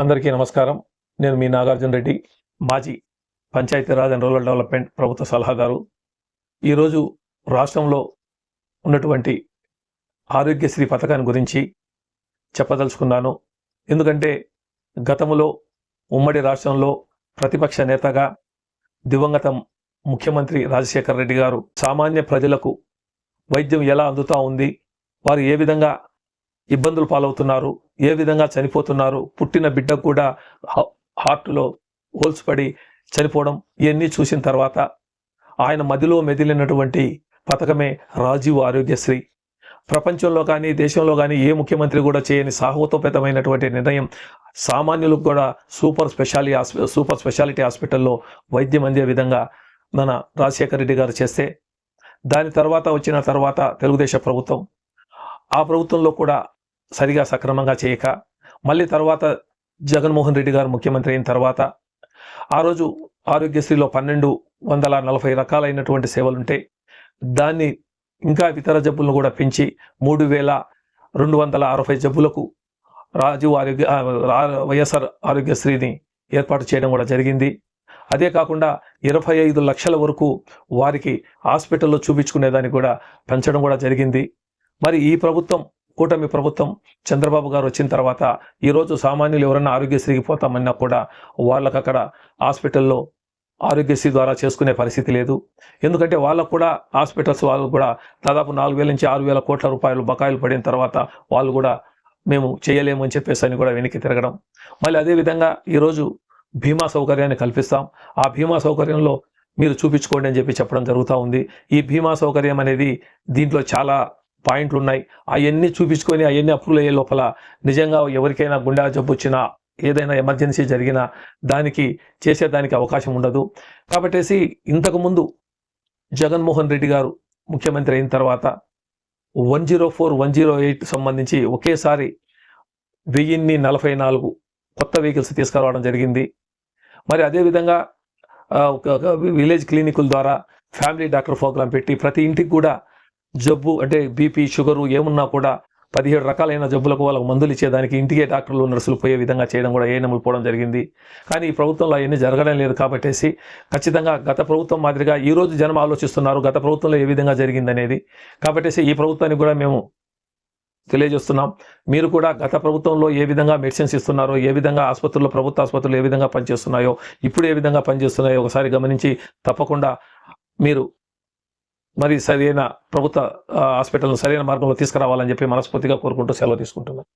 అందరికీ నమస్కారం. నేను మీ నాగార్జున రెడ్డి, మాజీ పంచాయతీరాజ్ అండ్ రూరల్ డెవలప్మెంట్ ప్రభుత్వ సలహాదారు. ఈరోజు రాష్ట్రంలో ఉన్నటువంటి ఆరోగ్యశ్రీ పథకాన్ని గురించి చెప్పదలుచుకున్నాను. ఎందుకంటే గతంలో ఉమ్మడి రాష్ట్రంలో ప్రతిపక్ష నేతగా దివంగత ముఖ్యమంత్రి రాజశేఖర్ రెడ్డి గారు సామాన్య ప్రజలకు వైద్యం ఎలా అందుతూ ఉంది, వారు ఏ విధంగా ఇబ్బందులు పాలవుతున్నారు, ఏ విధంగా చనిపోతున్నారు, పుట్టిన బిడ్డకు కూడా హార్ట్లో హోల్స్ పడి చనిపోవడం, ఇవన్నీ చూసిన తర్వాత ఆయన మదిలో మెదిలినటువంటి పథకమే రాజీవ్ ఆరోగ్యశ్రీ. ప్రపంచంలో కానీ దేశంలో కానీ ఏ ముఖ్యమంత్రి కూడా చేయని సాహసోపేతమైనటువంటి నిర్ణయం. సామాన్యులకు కూడా సూపర్ స్పెషాలిటీ హాస్పిటల్లో వైద్యం అందే విధంగా మన రాజశేఖర రెడ్డి గారు చేస్తే, దాని తర్వాత తెలుగుదేశం ప్రభుత్వం, ఆ ప్రభుత్వంలో కూడా సరిగా సక్రమంగా చేయక, మళ్ళీ తర్వాత జగన్మోహన్ రెడ్డి గారు ముఖ్యమంత్రి అయిన తర్వాత ఆ రోజు ఆరోగ్యశ్రీలో 1240 రకాలైనటువంటి సేవలుంటే దాన్ని ఇంకా ఇతర జబ్బులను కూడా పెంచి 3260 జబ్బులకు వైఎస్ఆర్ ఆరోగ్యశ్రీని ఏర్పాటు చేయడం కూడా జరిగింది. అదే కాకుండా 25 లక్షల వరకు వారికి హాస్పిటల్లో చూపించుకునేదాన్ని కూడా పెంచడం కూడా జరిగింది. మరి ఈ ప్రభుత్వం, కూటమి ప్రభుత్వం, చంద్రబాబు గారు వచ్చిన తర్వాత ఈరోజు సామాన్యులు ఎవరన్నా ఆరోగ్యశ్రీకి పోతామన్నా కూడా వాళ్ళకు అక్కడ హాస్పిటల్లో ఆరోగ్యశ్రీ ద్వారా చేసుకునే పరిస్థితి లేదు. ఎందుకంటే వాళ్ళకు కూడా హాస్పిటల్స్ వాళ్ళు కూడా దాదాపు 4,000 నుంచి 6,000 కోట్ల రూపాయలు బకాయిలు పడిన తర్వాత వాళ్ళు కూడా మేము చేయలేము అని చెప్పేసి అని కూడా వెనక్కి తిరగడం. మళ్ళీ అదేవిధంగా ఈరోజు బీమా సౌకర్యాన్ని కల్పిస్తాం, ఆ బీమా సౌకర్యంలో మీరు చూపించుకోండి అని చెప్పడం జరుగుతూ ఉంది. ఈ బీమా సౌకర్యం అనేది దీంట్లో చాలా పాయింట్లు ఉన్నాయి. అవన్నీ చూపించుకొని అవన్నీ అప్రూవల్ అయ్యే లోపల నిజంగా ఎవరికైనా గుండె జబ్బు వచ్చినా, ఏదైనా ఎమర్జెన్సీ జరిగినా దానికి చేసేదానికి అవకాశం ఉండదు. కాబట్టి ఇంతకుముందు జగన్మోహన్ రెడ్డి గారు ముఖ్యమంత్రి అయిన తర్వాత 104, 108 సంబంధించి ఒకేసారి 1044 కొత్త వెహికల్స్ తీసుకురావడం జరిగింది. మరి అదేవిధంగా విలేజ్ క్లినికుల ద్వారా ఫ్యామిలీ డాక్టర్ ప్రోగ్రాం పెట్టి ప్రతి ఇంటికి కూడా జబ్బు అంటే బీపీ, షుగరు ఏమున్నా కూడా 17 రకాలైన జబ్బులకు వాళ్ళకు మందులు ఇచ్చేదానికి ఇంటికే డాక్టర్లు, నర్సులు పోయే విధంగా చేయడం కూడా ఏఎన్ఎంలు పోవడం జరిగింది. కానీ ఈ ప్రభుత్వంలో అవన్నీ జరగడం లేదు. కాబట్టి ఖచ్చితంగా గత ప్రభుత్వం మాదిరిగా ఈరోజు జనం ఆలోచిస్తున్నారు గత ప్రభుత్వంలో ఏ విధంగా జరిగిందనేది. కాబట్టి ఈ ప్రభుత్వానికి కూడా మేము తెలియజేస్తున్నాం, మీరు కూడా గత ప్రభుత్వంలో ఏ విధంగా మెడిసిన్స్ ఇస్తున్నారో, ఏ విధంగా ప్రభుత్వ ఆసుపత్రులు ఏ విధంగా పనిచేస్తున్నాయో, ఇప్పుడు ఏ విధంగా పనిచేస్తున్నాయో ఒకసారి గమనించి తప్పకుండా మీరు మరి సరైన ప్రభుత్వ హాస్పిటల్ను సరైన మార్గంలో తీసుకురావాలని చెప్పి మనస్ఫూర్తిగా కోరుకుంటూ సెలవు తీసుకుంటున్నాను.